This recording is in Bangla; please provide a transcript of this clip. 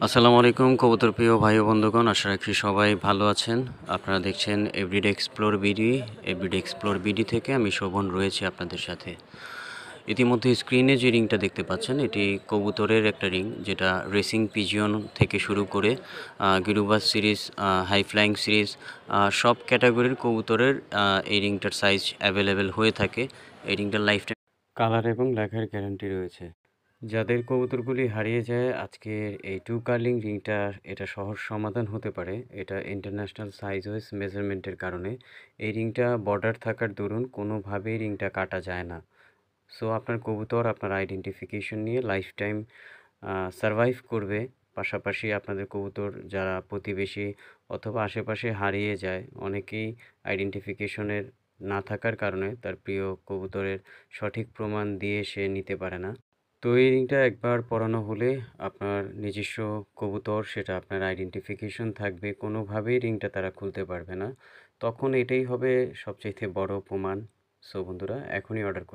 আসসালামু আলাইকুম কবুতর প্রিয় ভাই ও বন্ধুগণ, আশা রাখি সবাই ভালো আছেন। আপনারা দেখছেন এভরিডে এক্সপ্লোর বিডি থেকে আমি শোভন রয়েছি আপনাদের সাথে। ইতিমধ্যে স্ক্রিনে যে রিংটা দেখতে পাচ্ছেন এটি কবুতরের একটা রিং, যেটা রেসিং পিজিয়ন থেকে শুরু করে গিরুবাস সিরিজ, হাই ফ্লাইং সিরিজ, সব ক্যাটাগরির কবুতরের এই রিংটার সাইজ অ্যাভেলেবেল হয়ে থাকে। এই রিংটার লাইফ টাইম কালার এবং লেখার গ্যারান্টি রয়েছে। যাদের কবুতরগুলি হারিয়ে যায়, আজকের এই টু কার্লিং রিংটা এটা সহজ সমাধান হতে পারে। এটা ইন্টারন্যাশনাল সাইজ ওয়েজ মেজারমেন্টের কারণে এই রিংটা বর্ডার থাকার দরুন কোনোভাবেই রিংটা কাটা যায় না। সো আপনার কবুতর আপনার আইডেন্টিফিকেশন নিয়ে লাইফ টাইম সারভাইভ করবে। পাশাপাশি আপনাদের কবুতর যারা প্রতিবেশী অথবা আশেপাশে হারিয়ে যায়, অনেকেই আইডেন্টিফিকেশনের না থাকার কারণে তার প্রিয় কবুতরের সঠিক প্রমাণ দিয়ে সে নিতে পারে না। তো এই রিংটা একবার পরানো হলে আপনার নিজস্ব কবুতর, সেটা আপনার আইডেন্টিফিকেশন থাকবে, কোনোভাবেই রিংটা তারা খুলতে পারবে না। তখন এটাই হবে সবচাইতে বড় প্রমাণ। সো বন্ধুরা, এখনই অর্ডার করুন।